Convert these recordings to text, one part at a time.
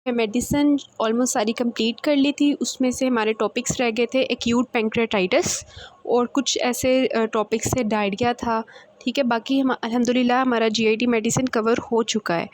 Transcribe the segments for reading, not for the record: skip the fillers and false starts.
Medicine almost सारी complete कर ली थी। उसमें से हमारे टॉपिक्स रह गए थे एक्यूट पैंक्रेटाइटिस और कुछ ऐसे टॉपिक्स से डायरिया था। ठीक है, बाकी हम अल्हम्दुलिल्लाह हमारा जीआईटी मेडिसिन कवर हो चुका है।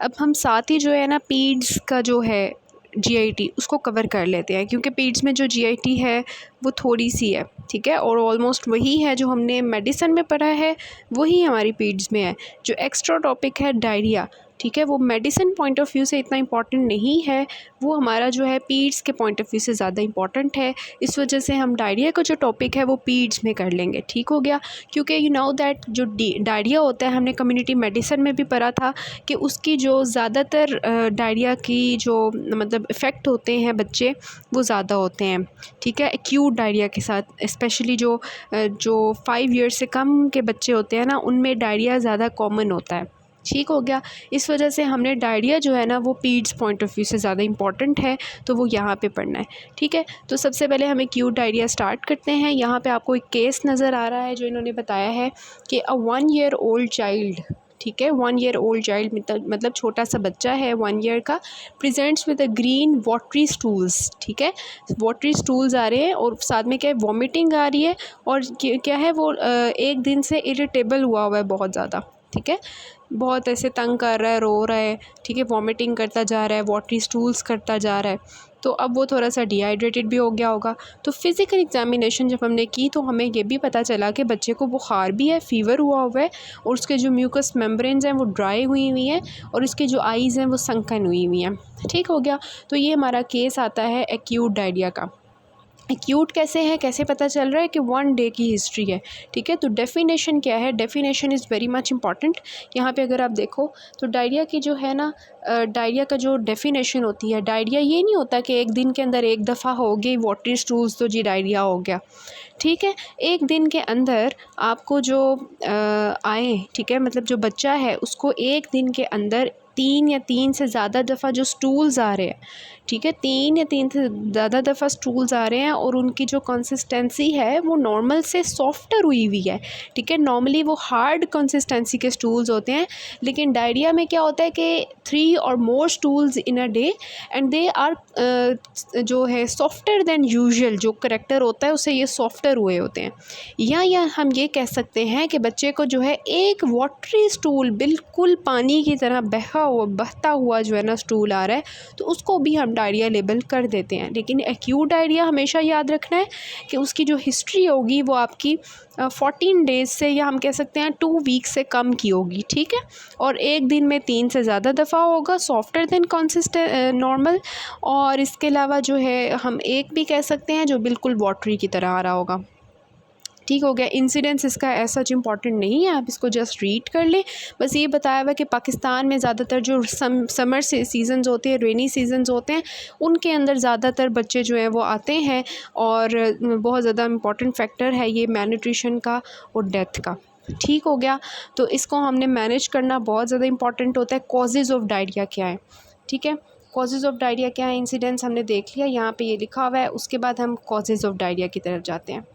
अब हम साथ ही जो है ना पीड्स का जो है जीआईटी उसको कवर कर लेते हैं, क्योंकि पीड्स में जो जीआईटी है वो थोड़ी सी है। ठीक है, और ऑलमोस्ट वही है जो हमने मेडिसिन में पढ़ा है, वही हमारी पीड्स में है। जो एक्स्ट्रा टॉपिक है डायरिया, ठीक है, वो मेडिसिन पॉइंट ऑफ व्यू से इतना इम्पॉर्टेंट नहीं है, वो हमारा जो है पीड्स के पॉइंट ऑफ व्यू से ज़्यादा इम्पॉर्टेंट है। इस वजह से हम डायरिया का जो टॉपिक है वो पीड्स में कर लेंगे। ठीक हो गया, क्योंकि यू नो दैट जो डायरिया होता है, हमने कम्युनिटी मेडिसिन में भी पढ़ा था कि उसकी जो ज़्यादातर डायरिया की जो मतलब इफ़ेक्ट होते हैं बच्चे, वो ज़्यादा होते हैं। ठीक है, एक्यूट डायरिया के साथ स्पेशली जो 5 ईयर्स से कम के बच्चे होते हैं ना, उनमें डायरिया ज़्यादा कॉमन होता है। ठीक हो गया, इस वजह से हमने डायरिया जो है ना वो पीड्स पॉइंट ऑफ व्यू से ज़्यादा इंपॉर्टेंट है, तो वो यहाँ पे पढ़ना है। ठीक है, तो सबसे पहले हम एक्यूट डायरिया स्टार्ट करते हैं। यहाँ पे आपको एक केस नज़र आ रहा है जो इन्होंने बताया है कि अ 1 ईयर ओल्ड चाइल्ड, ठीक है, 1 ईयर ओल्ड चाइल्ड मतलब छोटा सा बच्चा है 1 ईयर का, presents with a green watery stools. ठीक है, वाटरी स्टूल्स आ रहे हैं और साथ में क्या है, वॉमिटिंग आ रही है और क्या है वो एक दिन से इरिटेबल हुआ है बहुत ज़्यादा। ठीक है, बहुत ऐसे तंग कर रहा है, रो रहा है। ठीक है, वॉमिटिंग करता जा रहा है, वाटरी स्टूल्स करता जा रहा है, तो अब वो थोड़ा सा डिहाइड्रेटेड भी हो गया होगा। तो फिज़िकल एग्जामिनेशन जब हमने की तो हमें ये भी पता चला कि बच्चे को बुखार भी है, फ़ीवर हुआ हुआ है और उसके जो म्यूकस मेम्ब्रेन्स हैं वो ड्राई हुई हुई हैं और उसके जो आइज़ हैं वो संकन हुई हुई हैं। ठीक हो गया, तो ये हमारा केस आता है एक्यूट डायरिया का। एक्यूट कैसे है, कैसे पता चल रहा है कि 1 डे की हिस्ट्री है। ठीक है, तो डेफिनेशन क्या है, definition is very much important. यहाँ पे अगर आप देखो तो डायरिया की जो है ना डायरिया का जो डेफिनेशन होती है, डायरिया ये नहीं होता कि एक दिन के अंदर एक दफ़ा हो गई वाटरी स्टूल्स तो जी डायरिया हो गया। ठीक है, एक दिन के अंदर आपको जो आए, ठीक है, मतलब जो बच्चा है उसको एक दिन के अंदर 3 या 3 से ज़्यादा दफ़ा जो स्टूल्स आ रहे हैं, ठीक है, 3 या 3 से ज़्यादा दफ़ा स्टूल्स आ रहे हैं और उनकी जो कंसिस्टेंसी है वो नॉर्मल से सॉफ्टर हुई हुई है। ठीक है, नॉर्मली वो हार्ड कंसिस्टेंसी के स्टूल्स होते हैं, लेकिन डायरिया में क्या होता है कि 3 और more stools in a day and they are जो है सॉफ्टर देन यूजुअल, जो करेक्टर होता है उससे ये सॉफ्टर हुए होते हैं। या हम ये कह सकते हैं कि बच्चे को जो है एक वाटरी स्टूल, बिल्कुल पानी की तरह बहता हुआ जो है ना स्टूल आ रहा है, तो उसको भी हम डायरिया लेबल कर देते हैं। लेकिन एक्यूट डायरिया हमेशा याद रखना है कि उसकी जो हिस्ट्री होगी वो आपकी 14 डेज़ से, या हम कह सकते हैं 2 वीक्स से कम की होगी। ठीक है, और एक दिन में 3 से ज़्यादा दफ़ा होगा, सॉफ्टर देन नॉर्मल, और इसके अलावा जो है हम एक भी कह सकते हैं जो बिल्कुल वाटरी की तरह आ रहा होगा। ठीक हो गया, इंसिडेंस इसका ऐसा इंपॉर्टेंट नहीं है, आप इसको जस्ट रीड कर लें। बस ये बताया हुआ कि पाकिस्तान में ज़्यादातर जो समर से सीज़न्स होते हैं, रेनी सीज़न्स होते हैं, उनके अंदर ज़्यादातर बच्चे जो हैं वो आते हैं और बहुत ज़्यादा इम्पॉर्टेंट फैक्टर है ये मैलन्यूट्रिशन का और डेथ का। ठीक हो गया, तो इसको हमने मैनेज करना बहुत ज़्यादा इंपॉर्टेंट होता है। कॉजेज़ ऑफ डायरिया क्या है, ठीक है, कॉजेज़ ऑफ डायरिया क्या है, इंसिडेंस हमने देख लिया, यहाँ पे ये लिखा हुआ है। उसके बाद हम कॉजेज़ ऑफ डायरिया की तरफ जाते हैं।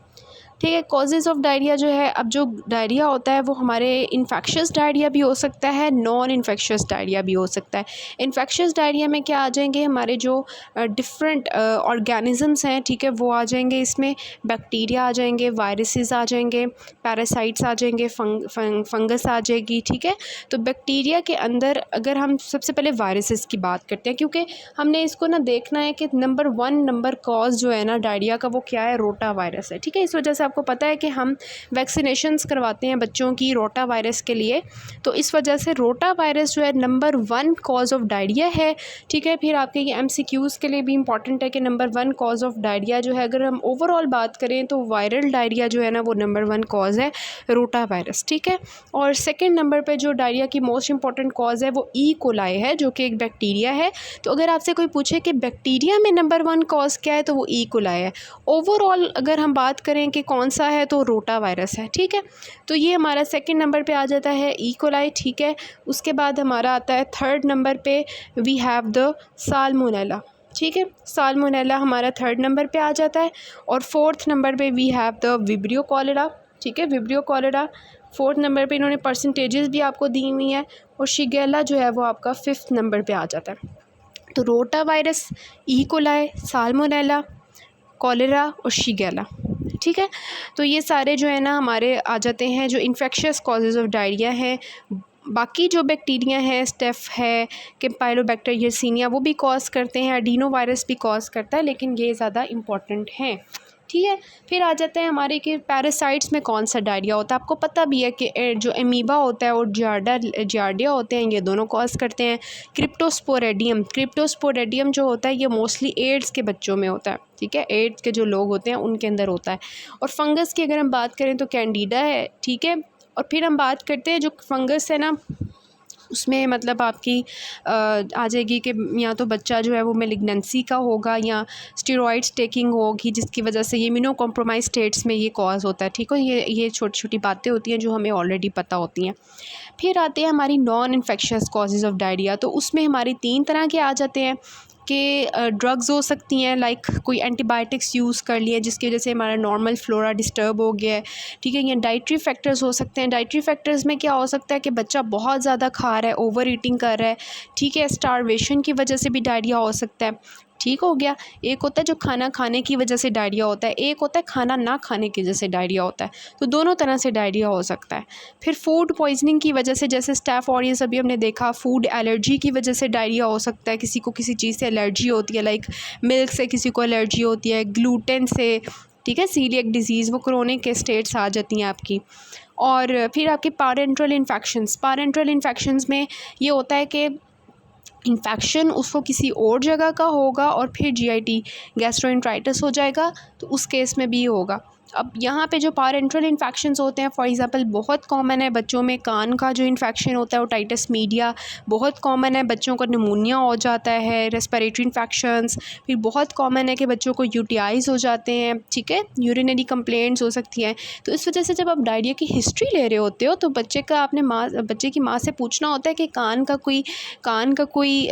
ठीक है, कॉजेज़ ऑफ डायरिया जो है, अब जो डायरिया होता है वो हमारे इन्फेक्शियस डायरिया भी हो सकता है, नॉन इन्फेक्शियस डायरिया भी हो सकता है। इन्फेक्शियस डायरिया में क्या आ जाएंगे, हमारे जो डिफरेंट ऑर्गेनिज़म्स हैं, ठीक है, वो आ जाएंगे इसमें। बैक्टीरिया आ जाएंगे, वायरसेस आ जाएंगे, पैरासाइट्स आ जाएंगे, फंगस आ जाएगी। ठीक है, तो बैक्टीरिया के अंदर अगर हम सबसे पहले वायरसेस की बात करते हैं, क्योंकि हमने इसको ना देखना है कि नंबर 1 कॉज जो है ना डायरिया का वो क्या है, रोटा वायरस है। ठीक है, इस वजह से आपको पता है कि हम वैक्सीनेशंस करवाते हैं बच्चों की रोटा वायरस के लिए, तो इस वजह से रोटा वायरस जो है नंबर 1 कॉज ऑफ डायरिया है। ठीक है, फिर आपके ये MCQs के लिए भी इंपॉर्टेंट है कि नंबर 1 कॉज ऑफ डायरिया जो है, अगर हम ओवरऑल बात करें तो वायरल डायरिया जो है ना वो नंबर 1 कॉज है, रोटा वायरस। ठीक है, और सेकेंड नंबर पर जो डायरिया की मोस्ट इंपॉर्टेंट कॉज है वो ई कोलाई है, जो कि एक बैक्टीरिया है। तो अगर आपसे कोई पूछे कि बैक्टीरिया में नंबर 1 कॉज क्या है, तो वो ई कोलाई है। ओवरऑल अगर हम बात करें कि कौन सा है, तो रोटा वायरस है। ठीक है, तो ये हमारा सेकंड नंबर पे आ जाता है ई कोलाई। ठीक है, उसके बाद हमारा आता है थर्ड नंबर पे वी हैव द साल्मोनेला। ठीक है, साल्मोनेला हमारा थर्ड नंबर पे आ जाता है, और फोर्थ नंबर पे we have the vibrio cholera. ठीक है, विब्रियो कॉलेरा फोर्थ नंबर पे, इन्होंने परसेंटेजेस भी आपको दी हुई हैं, और शिगेला जो है वो आपका 5th नंबर पे आ जाता है। तो rota virus, E coli, salmonella, cholera और शिगेला। ठीक है, तो ये सारे जो है ना हमारे आ जाते हैं जो इन्फेक्शियस कॉजेज़ ऑफ डायरिया हैं। बाकी जो बैक्टीरिया है, स्टेफ है, कैम्पाइलोबैक्टर यर्सीनिया, वो भी कॉज करते हैं, एडिनो वायरस भी कॉज करता है, लेकिन ये ज़्यादा इम्पॉर्टेंट हैं। ठीक है, फिर आ जाते हैं हमारे कि पैरासाइट्स में कौन सा डायरिया होता है। आपको पता भी है कि जो अमीबा होता है और जार्डिया होते हैं, ये दोनों कॉज करते हैं। क्रिप्टोस्पोरेडियम जो होता है ये मोस्टली एड्स के बच्चों में होता है। ठीक है, एड्स के जो लोग होते हैं उनके अंदर होता है। और फंगस की अगर हम बात करें तो कैंडिडा है। ठीक है, और फिर हम बात करते हैं जो फंगस है ना, उसमें मतलब आपकी आ जाएगी कि या तो बच्चा जो है वो मेलिग्नेंसी का होगा या स्टेरॉइड्स टेकिंग होगी, जिसकी वजह से ये इम्यूनो कॉम्प्रोमाइज स्टेट्स में ये कॉज होता है। ठीक है, ये छोटी छोटी बातें होती हैं जो हमें ऑलरेडी पता होती हैं। फिर आते हैं हमारी non infectious causes of diarrhoea. तो उसमें हमारी 3 तरह के आ जाते हैं कि ड्रग्स हो सकती हैं, लाइक कोई एंटीबायोटिक्स यूज़ कर लिए जिसकी वजह से हमारा नॉर्मल फ्लोरा डिस्टर्ब हो गया है। ठीक है, या डाइटरी फैक्टर्स हो सकते हैं। डाइटरी फैक्टर्स में क्या हो सकता है कि बच्चा बहुत ज़्यादा खा रहा है, ओवर ईटिंग कर रहा है। ठीक है, स्टारवेशन की वजह से भी डायरिया हो सकता है। ठीक हो गया, एक होता है जो खाना खाने की वजह से डायरिया होता है, एक होता है खाना ना खाने की वजह से डायरिया होता है। तो दोनों तरह से डायरिया हो सकता है। फिर फूड पॉइजनिंग की वजह से, जैसे स्टाफ ऑडियंस अभी हमने देखा, फूड एलर्जी की वजह से डायरिया हो सकता है। किसी को किसी चीज़ से एलर्जी होती है, लाइक मिल्क से किसी को एलर्जी होती है, ग्लूटेन से। ठीक है, सीलिएक डिजीज़, वो क्रोनिक के स्टेट्स आ जाती हैं आपकी। और फिर आपके पैरेंटरल इन्फेक्शंस में ये होता है कि इन्फेक्शन उसको किसी और जगह का होगा और फिर जीआईटी गैस्ट्रोएंटराइटिस हो जाएगा, तो उस केस में भी होगा। अब यहाँ पे जो पैरेंटरल इन्फेक्शंस होते हैं, फॉर एग्जांपल बहुत कॉमन है बच्चों में कान का जो इन्फेक्शन होता है, ओटाइटिस मीडिया बहुत कॉमन है। बच्चों को निमोनिया हो जाता है, रेस्पिरेटरी इन्फेक्शंस। फिर बहुत कॉमन है कि बच्चों को यूटीआईज़ हो जाते हैं। ठीक है, यूरिनरी कंप्लेंट्स हो सकती हैं। तो इस वजह से जब आप डायरिया की हिस्ट्री ले रहे होते हो तो बच्चे की माँ से पूछना होता है कि कान का कोई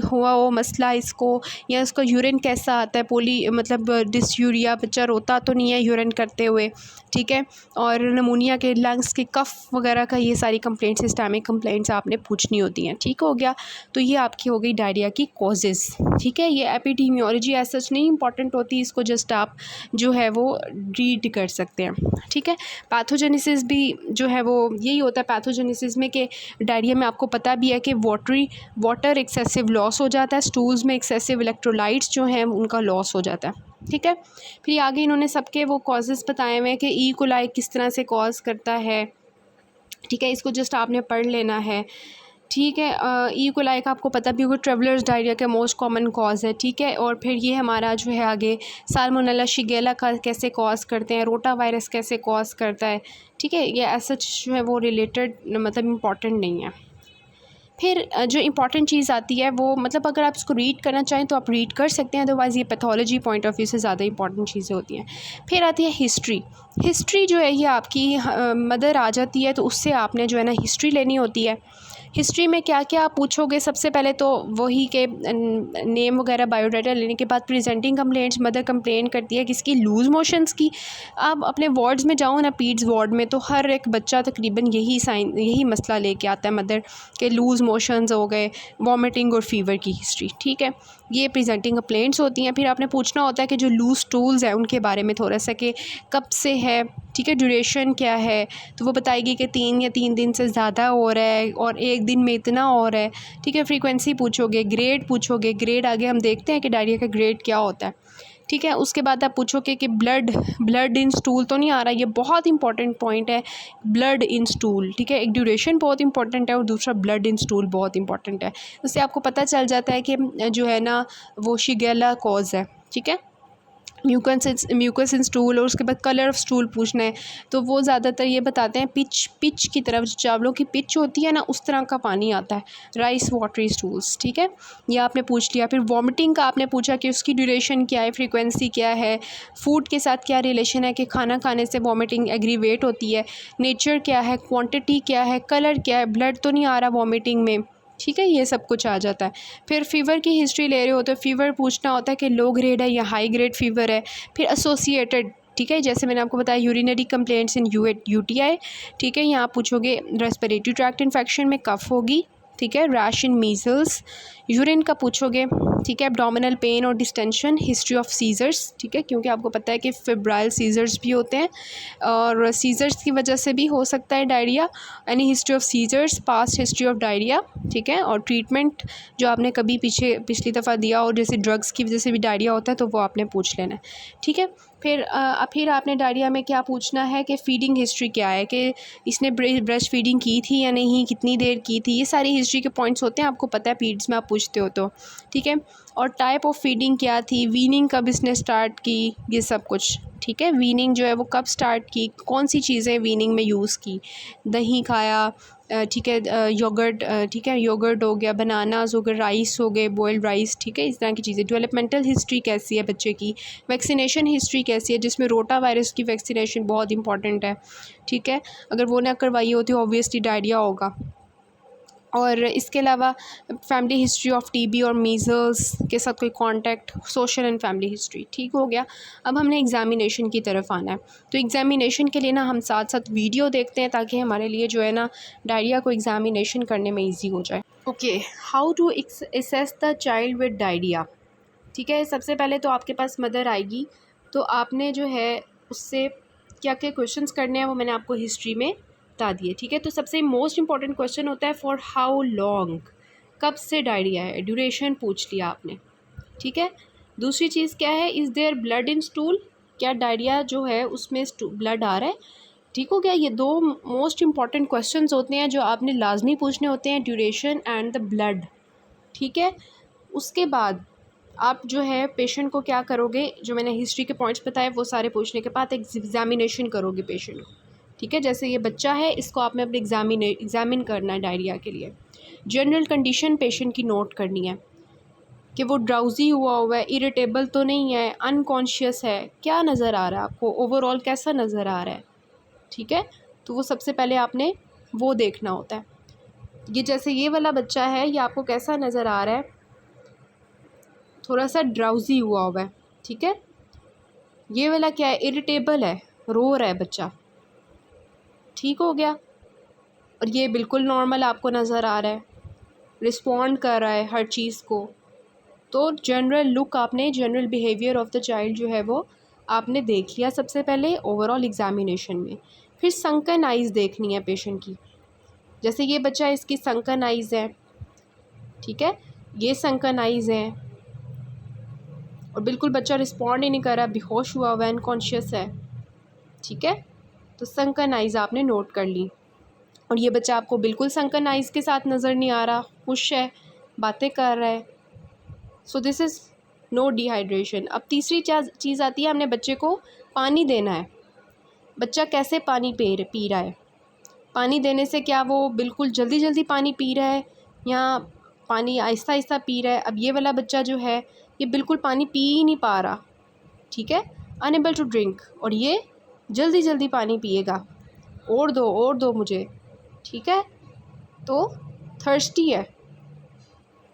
हुआ हो मसला इसको, या इसको यूरिन कैसा आता है, मतलब डिसयूरिया, बच्चा रोता तो नहीं है यूरिन करते हुए। ठीक है, और नमूनिया के, लंग्स के, कफ वगैरह का, ये सारी कंप्लेंट्स, सिस्टमिक कंप्लेंट्स आपने पूछनी होती हैं। ठीक हो गया, तो ये आपकी हो गई डायरिया की कॉजेज़। ठीक है, ये एपिडेमियोलॉजी एज सच नहीं इंपॉर्टेंट होती, इसको जस्ट आप जो है वो रीड कर सकते हैं। ठीक है, पैथोजेनेसिस भी जो है वो यही होता है पैथोजेनेसिस में कि डायरिया में आपको पता भी है कि वाटर एक्सेसिव लॉस हो जाता है, स्टूल्स में एक्सेसिव इलेक्ट्रोलाइट्स जो हैं उनका लॉस हो जाता है। ठीक है, फिर आगे इन्होंने सबके वो कॉजेज़ बताए हुए हैं कि ई कोलाई किस तरह से कॉज करता है। ठीक है, इसको जस्ट आपने पढ़ लेना है। ठीक है, ई कोलाई का आपको पता भी होगा, ट्रेवलर्स डायरिया का मोस्ट कॉमन कॉज है। ठीक है, और फिर ये हमारा जो है आगे साल्मोनेला शिगेला का कैसे कॉज करते हैं, रोटा वायरस कैसे कॉज करता है। ठीक है, ये एज सच जो है वो रिलेटेड मतलब इम्पॉर्टेंट नहीं है। फिर जो इम्पॉर्टेंट चीज़ आती है वो मतलब अगर आप इसको रीड करना चाहें तो आप रीड कर सकते हैं, अदरवाइज़ ये पैथोलॉजी पॉइंट ऑफ व्यू से ज़्यादा इंपॉर्टेंट चीज़ें होती हैं। फिर आती है हिस्ट्री जो है ये आपकी मदर आ जाती है, तो उससे आपने जो है ना हिस्ट्री लेनी होती है। हिस्ट्री में क्या क्या आप पूछोगे, सबसे पहले तो वही के नेम वगैरह, बायोडाटा लेने के बाद प्रेजेंटिंग कंप्लेंट्स, मदर कंप्लेन करती है किसकी, लूज़ मोशंस की। आप अपने वार्ड्स में जाओ ना, पीड्स वार्ड में, तो हर एक बच्चा तकरीबन यही मसला लेके आता है मदर के, लूज़ मोशंस हो गए, वॉमिटिंग और फीवर की हिस्ट्री। ठीक है, ये प्रेजेंटिंग कंप्लेंट्स होती हैं। फिर आपने पूछना होता है कि जो लूज़ स्टूल्स हैं उनके बारे में थोड़ा सा, कि कब से है, ठीक है, ड्यूरेशन क्या है, तो वो बताएगी कि 3 दिन से ज़्यादा हो रहा है और 1 दिन में इतना हो रहा है। ठीक है, फ्रीक्वेंसी पूछोगे, ग्रेड आगे हम देखते हैं कि डायरिया का ग्रेड क्या होता है। ठीक है, उसके बाद आप पूछोगे कि ब्लड इन स्टूल तो नहीं आ रहा, ये बहुत इंपॉर्टेंट पॉइंट है, ब्लड इन स्टूल। ठीक है, एक ड्यूरेशन बहुत इंपॉर्टेंट है और दूसरा ब्लड इन स्टूल बहुत इंपॉर्टेंट है। उससे आपको पता चल जाता है कि जो है ना वो शिगेला कॉज है। ठीक है, म्यूकस इन स्टूल, और उसके बाद कलर ऑफ स्टूल पूछना है, तो वो ज़्यादातर ये बताते हैं पिच की तरफ, जो चावलों की पिच होती है ना उस तरह का पानी आता है, राइस वाटरी स्टूल्स। ठीक है, ये आपने पूछ लिया। फिर वॉमिटिंग का आपने पूछा कि उसकी ड्यूरेशन क्या है, फ्रीक्वेंसी क्या है, फूड के साथ क्या रिलेशन है कि खाना खाने से वॉमिटिंग एग्रीवेट होती है, नेचर क्या है, क्वान्टिटी क्या है, कलर क्या है, ब्लड तो नहीं आ रहा वॉमिटिंग में। ठीक है, ये सब कुछ आ जाता है। फिर फ़ीवर की हिस्ट्री ले रहे हो तो फ़ीवर पूछना होता है कि लो ग्रेड है या हाई ग्रेड फ़ीवर है। फिर एसोसिएटेड, ठीक है, जैसे मैंने आपको बताया यूरिनरी कंप्लेंट्स इन यूटीआई। ठीक है, यहाँ पूछोगे रेस्पिरेटरी ट्रैक्ट इन्फेक्शन में कफ होगी। ठीक है, रैश इन मीज़ल्स, यूरिन का पूछोगे, ठीक है, एब्डोमिनल पेन और डिस्टेंशन, हिस्ट्री ऑफ सीजर्स, ठीक है, क्योंकि आपको पता है कि फेब्राइल सीजर्स भी होते हैं और सीजर्स की वजह से भी हो सकता है diarrhoea. Any history of seizures, past history of diarrhoea, ठीक है, और ट्रीटमेंट जो आपने कभी पिछली दफ़ा दिया और जैसे ड्रग्स की वजह से भी डायरिया होता है तो वो आपने पूछ लेना है, ठीक है। फिर आपने डायरिया में क्या पूछना है कि फ़ीडिंग हिस्ट्री क्या है, कि इसने ब्रेस्ट फीडिंग की थी या नहीं, कितनी देर की थी, ये सारी हिस्ट्री के पॉइंट्स होते हैं, आपको पता है पीरियड्स में आप पूछते हो तो, ठीक है। और टाइप ऑफ फीडिंग क्या थी, वीनिंग कब इसने स्टार्ट की, ये सब कुछ, ठीक है। वीनिंग जो है वो कब स्टार्ट की, कौन सी चीज़ें वीनिंग में यूज़ की, दही खाया, ठीक है, योगर्ट, ठीक है, योगर्ट हो गया, बनानास हो गए, राइस हो गए, बॉइल्ड राइस, ठीक है, इस तरह की चीज़ें। डेवलपमेंटल हिस्ट्री कैसी है बच्चे की, वैक्सीनेशन हिस्ट्री कैसी है, जिसमें रोटा वायरस की वैक्सीनेशन बहुत इंपॉर्टेंट है, ठीक है, अगर वो ना करवाई होती ऑब्वियसली डायरिया होगा। और इसके अलावा फैमिली हिस्ट्री ऑफ टीबी और मीज़ल्स के साथ कोई contact, social and family history, ठीक हो गया। अब हमने एग्ज़ामिनेशन की तरफ आना है, तो एग्ज़ामिनेशन के लिए ना हम साथ साथ वीडियो देखते हैं ताकि हमारे लिए जो है ना डायरिया को एग्ज़ामिनेशन करने में ईजी हो जाए। Okay, how to assess the child with diarrhoea, ठीक है। सबसे पहले तो आपके पास मदर आएगी, तो आपने जो है उससे क्या क्या क्वेश्चंस करने हैं वो मैंने आपको हिस्ट्री में बता दिए, ठीक है। तो सबसे मोस्ट इंपॉर्टेंट क्वेश्चन होता है फॉर हाउ लॉन्ग, कब से डायरिया है, ड्यूरेशन पूछ लिया आपने, ठीक है। दूसरी चीज़ क्या है, is their blood in stool, क्या डायरिया जो है उसमें ब्लड आ रहा है, ठीक हो गया। ये दो मोस्ट इंपॉर्टेंट क्वेश्चंस होते हैं जो आपने लाजमी पूछने होते हैं, ड्यूरेशन एंड द ब्लड, ठीक है। उसके बाद आप जो है पेशेंट को क्या करोगे, जो मैंने हिस्ट्री के पॉइंट्स बताए वो सारे पूछने के बाद एग्ज़ामिनेशन करोगे पेशेंट को, ठीक है। जैसे ये बच्चा है, इसको आपने अपने एग्ज़ामिन करना है डायरिया के लिए। जनरल कंडीशन पेशेंट की नोट करनी है कि वो ड्राउजी हुआ है, इरिटेबल तो नहीं है, अनकॉन्शियस है, क्या नज़र आ रहा है आपको, ओवरऑल कैसा नज़र आ रहा है, ठीक है। तो वो सबसे पहले आपने वो देखना होता है। ये जैसे ये वाला बच्चा है, ये आपको कैसा नज़र आ रहा है, थोड़ा सा ड्राउजी हुआ है, ठीक है। ये वाला क्या है, इरिटेबल है, रो रहा है बच्चा, ठीक हो गया। और ये बिल्कुल नॉर्मल आपको नज़र आ रहा है, रिस्पॉन्ड कर रहा है हर चीज़ को। तो जनरल लुक आपने, general behaviour of the child जो है वो आपने देख लिया सबसे पहले ओवरऑल एग्ज़ामिनेशन में। फिर संकन आइज़ देखनी है पेशेंट की, जैसे ये बच्चा, इसकी संकन आइज़ है, ठीक है, ये संकन आइज़ है और बिल्कुल बच्चा रिस्पॉन्ड ही नहीं कर रहा, बेहोश हुआ है, अनकॉन्शियस है, ठीक है। तो संकन आइज़ आपने नोट कर ली। और ये बच्चा आपको बिल्कुल संकन आइज़ के साथ नज़र नहीं आ रहा, खुश है, बातें कर रहा है, so this is no dehydration. अब तीसरी चीज़ आती है, हमने बच्चे को पानी देना है। बच्चा कैसे पानी पी रहा है, पानी देने से क्या वो बिल्कुल जल्दी जल्दी पानी पी रहा है या पानी आहिस्ता आहिस्ता पी रहा है। अब ये वाला बच्चा जो है ये बिल्कुल पानी पी ही नहीं पा रहा, ठीक है, अनएबल टू ड्रिंक, और ये जल्दी जल्दी पानी पिएगा, और दो मुझे, ठीक है, तो थर्स्टी है।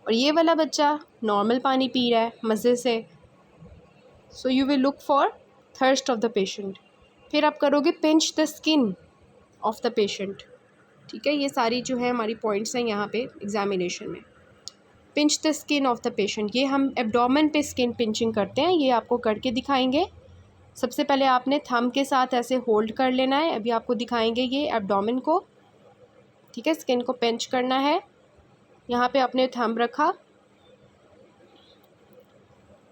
और ये वाला बच्चा नॉर्मल पानी पी रहा है मज़े से, so you will look for thirst of the patient. फिर आप करोगे pinch the skin of the patient, ठीक है। ये सारी जो है हमारी पॉइंट्स हैं यहाँ पे एग्जामिनेशन में। Pinch the skin of the patient, ये हम एब्डोमेन पे स्किन पिंचिंग करते हैं, ये आपको करके दिखाएंगे। सबसे पहले आपने थंब के साथ ऐसे होल्ड कर लेना है, अभी आपको दिखाएंगे ये एब्डोमेन को, ठीक है, स्किन को पिंच करना है। यहाँ पे आपने थंब रखा,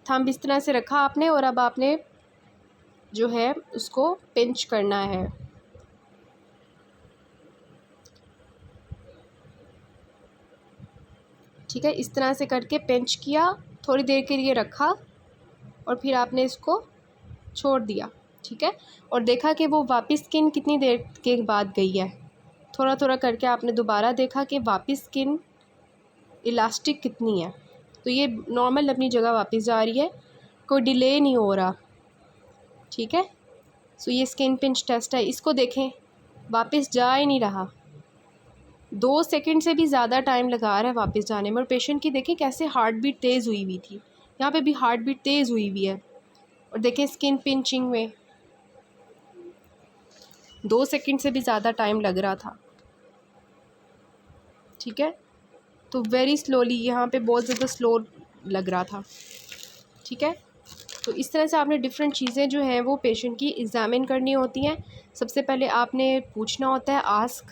थंब इस तरह से रखा आपने, और अब आपने जो है उसको पिंच करना है, ठीक है। इस तरह से करके पिंच किया, थोड़ी देर के लिए रखा और फिर आपने इसको छोड़ दिया, ठीक है। और देखा कि वो वापस स्किन कितनी देर के बाद गई है, थोड़ा थोड़ा करके आपने दोबारा देखा कि वापस स्किन इलास्टिक कितनी है, तो ये नॉर्मल अपनी जगह वापस जा रही है, कोई डिले नहीं हो रहा, ठीक है। सो ये स्किन पिंच टेस्ट है, इसको देखें, वापस जा ही नहीं रहा, 2 सेकंड से भी ज़्यादा टाइम लगा रहा है वापस जाने में। और पेशेंट की देखें कैसे हार्ट बीट तेज़ हुई हुई थी, यहाँ पे भी हार्ट बीट तेज़ हुई हुई है, और देखें स्किन पिंचिंग में 2 सेकंड से भी ज़्यादा टाइम लग रहा था, ठीक है। तो वेरी स्लोली, यहाँ पे बहुत ज़्यादा स्लो लग रहा था, ठीक है। तो इस तरह से आपने डिफरेंट चीज़ें जो हैं वो पेशेंट की एग्ज़ामिन करनी होती हैं। सबसे पहले आपने पूछना होता है आस्क,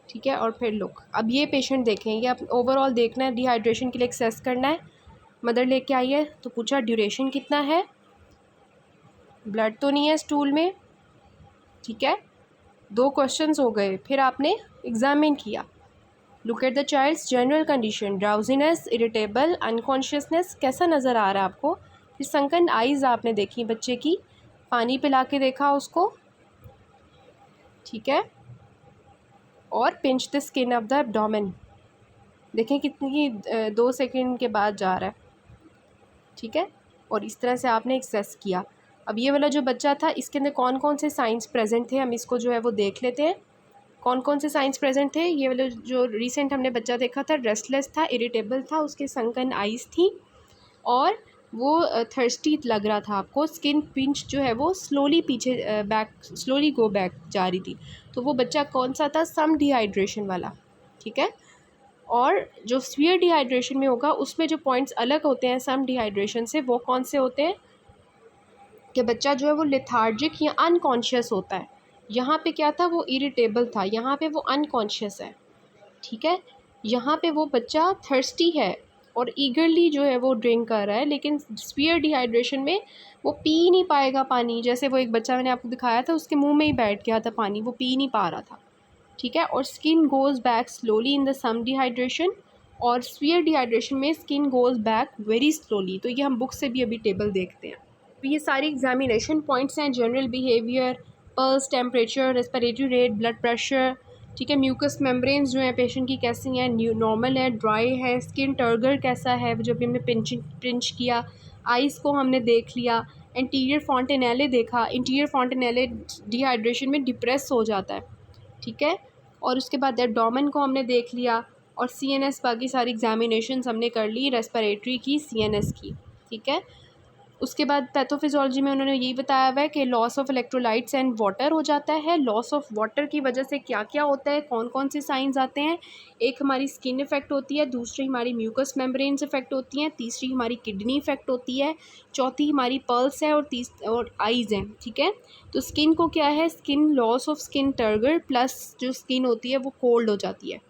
ठीक है, और फिर लुक। अब ये पेशेंट देखें, ये आप ओवरऑल देखना है, डिहाइड्रेशन के लिए एक्सेस करना है। मदर लेके आई है तो पूछा ड्यूरेशन कितना है, ब्लड तो नहीं है स्टूल में, ठीक है। 2 क्वेश्चंस हो गए। फिर आपने एग्ज़ामिन किया, look at the child's general condition, drowsiness, irritable, unconsciousness, कैसा नज़र आ रहा है आपको। फिर संकन आइज़ आपने देखी बच्चे की, पानी पिला के देखा उसको, ठीक है। और pinch the skin of the abdomen, देखें कितनी 2 सेकंड के बाद जा रहा है, ठीक है। और इस तरह से आपने एक्सेस किया। अब ये वाला जो बच्चा था, इसके अंदर कौन कौन से साइंस प्रेजेंट थे, हम इसको जो है वो देख लेते हैं। कौन कौन से साइंस प्रेजेंट थे। ये वाला जो रिसेंट हमने बच्चा देखा था, रेस्टलेस था, इरिटेबल था, उसके संकन आइज़ थी, और वो थर्स्टी लग रहा था आपको। स्किन पिंच जो है वो स्लोली पीछे बैक, स्लोली गो बैक जा रही थी। तो वो बच्चा कौन सा था, सम डिहाइड्रेशन वाला, ठीक है। और जो सीवियर डिहाइड्रेशन में होगा उसमें जो पॉइंट्स अलग होते हैं सम डिहाइड्रेशन से, वो कौन से होते हैं कि बच्चा जो है वो लेथार्जिक या अनकॉन्शियस होता है। यहाँ पे क्या था, वो इरिटेबल था, यहाँ पे वो अनकॉन्शियस है, ठीक है। यहाँ पे वो बच्चा थर्स्टी है और ईगरली जो है वो ड्रिंक कर रहा है, लेकिन सीवियर डिहाइड्रेशन में वो पी नहीं पाएगा पानी। जैसे वो एक बच्चा मैंने आपको दिखाया था, उसके मुंह में ही बैठ गया था पानी, वो पी नहीं पा रहा था, ठीक है। और skin goes back slowly in the some dehydration, और सीवियर डिहाइड्रेशन में skin goes back very slowly. तो ये हम बुक से भी अभी टेबल देखते हैं। तो ये सारी एग्जामिनेशन पॉइंट्स हैं, general behaviour, pulse, temperature, respiratory rate, blood pressure, ठीक है। म्यूकस मेम्ब्रेन्स जो है पेशेंट की कैसी हैं, नॉर्मल है, ड्राई है, स्किन टर्गर कैसा है जो भी हमने पिंच किया, आइज़ को हमने देख लिया, इंटीरियर फॉन्टेनेले देखा, इंटीरियर फॉन्टेनेले डिहाइड्रेशन में डिप्रेस हो जाता है, ठीक है। और उसके बाद एब्डोमेन को हमने देख लिया, और CNS बाकी सारी एग्जामिनेशन हमने कर ली, रेस्पिरेटरी की, CNS की, ठीक है। उसके बाद पैथोफिजियोलॉजी में उन्होंने यही बताया हुआ है कि loss of electrolytes and water हो जाता है। लॉस ऑफ वाटर की वजह से क्या क्या होता है, कौन कौन से साइंस आते हैं। एक हमारी स्किन इफेक्ट होती है, दूसरी हमारी म्यूकस मेम्ब्रेन्स इफेक्ट होती हैं, तीसरी हमारी किडनी इफेक्ट होती है, चौथी हमारी पल्स है, और आइज़ हैं, ठीक है। तो स्किन को क्या है, skin loss of skin turgor plus जो स्किन होती है वो कोल्ड हो जाती है।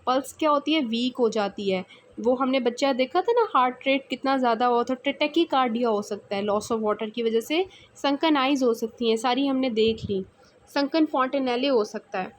पल्स क्या होती है, वीक हो जाती है। वो हमने बच्चा देखा था ना, हार्ट रेट कितना ज़्यादा हुआ था, टैकीकार्डिया हो सकता है लॉस ऑफ वाटर की वजह से, संकन आइज़ हो सकती हैं, सारी हमने देख ली, संकन फॉन्टेनेले हो सकता है,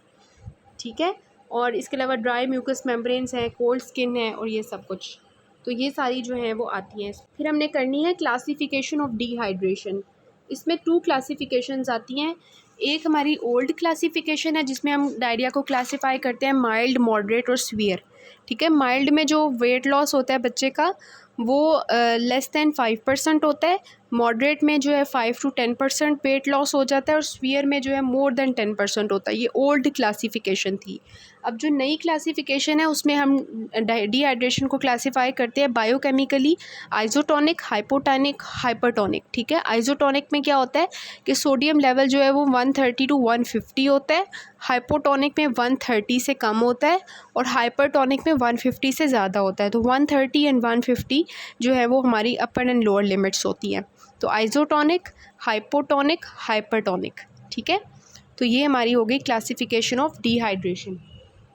ठीक है। और इसके अलावा ड्राई म्यूकस मेम्ब्रेन्स हैं, कोल्ड स्किन है, और ये सब कुछ। तो ये सारी जो हैं वो आती हैं। फिर हमने करनी है क्लासिफिकेशन ऑफ डिहाइड्रेशन। इसमें 2 क्लासिफिकेशंस आती हैं। एक हमारी ओल्ड क्लासिफिकेशन है जिसमें हम डायरिया को क्लासिफाई करते हैं माइल्ड, मॉडरेट और सीवियर, ठीक है। माइल्ड में जो वेट लॉस होता है बच्चे का वो लेस दैन 5% होता है, मॉडरेट में जो है 5 to 10% वेट लॉस हो जाता है, और सीवियर में जो है मोर देन 10% होता है। ये ओल्ड क्लासिफिकेशन थी। अब जो नई क्लासिफिकेशन है उसमें हम डिहाइड्रेशन को क्लासिफाई करते हैं बायोकेमिकली, आइसोटोनिक, हाइपोटोनिक, हाइपरटोनिक, ठीक है। आइसोटोनिक में क्या होता है कि सोडियम लेवल जो है वो 130 to 150 होता है, हाइपोटोनिक में 130 से कम होता है, और हाइपरटोनिक में 150 से ज़्यादा होता है। तो 130 एंड 150 जो है वो हमारी अपर एंड लोअर लिमिट्स होती हैं। तो आइसोटोनिक, हाइपोटोनिक, हाइपरटोनिक, ठीक है। तो ये हमारी हो गई क्लासिफिकेशन ऑफ डिहाइड्रेशन।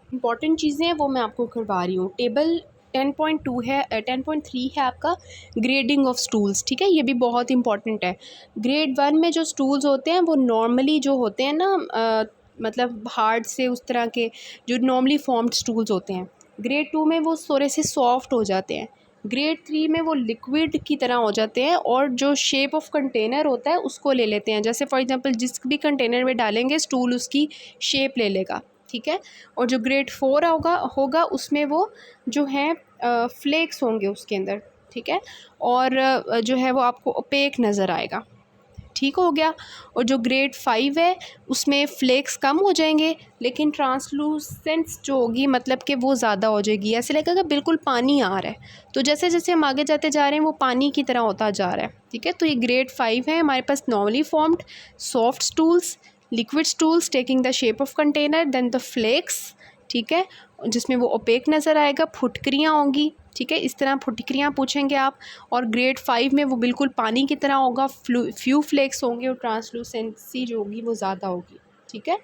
इंपॉर्टेंट चीज़ें हैं वो मैं आपको करवा रही हूँ। टेबल 10.2 है, 10.3 है आपका ग्रेडिंग ऑफ स्टूल्स, ठीक है। ये भी बहुत इंपॉर्टेंट है। ग्रेड 1 में जो स्टूल्स होते हैं वो नॉर्मली जो होते हैं ना, मतलब हार्ड से उस तरह के जो नॉर्मली फॉर्म्ड स्टूल्स होते हैं। ग्रेड 2 में वो थोड़े से सॉफ्ट हो जाते हैं। ग्रेड 3 में वो लिक्विड की तरह हो जाते हैं, और जो शेप ऑफ कंटेनर होता है उसको ले लेते हैं। जैसे फॉर एग्जांपल जिस भी कंटेनर में डालेंगे स्टूल उसकी शेप ले लेगा, ठीक है। और जो ग्रेड 4 होगा उसमें वो जो है फ्लेक्स होंगे उसके अंदर, ठीक है। और जो है वो आपको ओपेक नज़र आएगा, ठीक हो गया। और जो ग्रेड 5 है उसमें फ्लेक्स कम हो जाएंगे, लेकिन ट्रांसलूसेंस जो होगी मतलब कि वो ज़्यादा हो जाएगी, ऐसे लगेगा बिल्कुल पानी आ रहा है। तो जैसे जैसे हम आगे जाते जा रहे हैं वो पानी की तरह होता जा रहा है, ठीक है। तो ये ग्रेड 5 है हमारे पास, normally formed soft stools, liquid stools taking the shape of container, then the flakes, ठीक है। जिसमें वो ओपेक नज़र आएगा, फुटकरियाँ होंगी, ठीक है, इस तरह फुटकरियाँ पूछेंगे आप। और ग्रेड 5 में वो बिल्कुल पानी की तरह होगा, फ्यू फ्लेक्स होंगे और ट्रांसलूसेंसी जो होगी वो ज़्यादा होगी, ठीक है।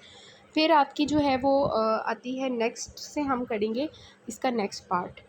फिर आपकी जो है वो आती है नेक्स्ट से हम करेंगे इसका नेक्स्ट पार्ट।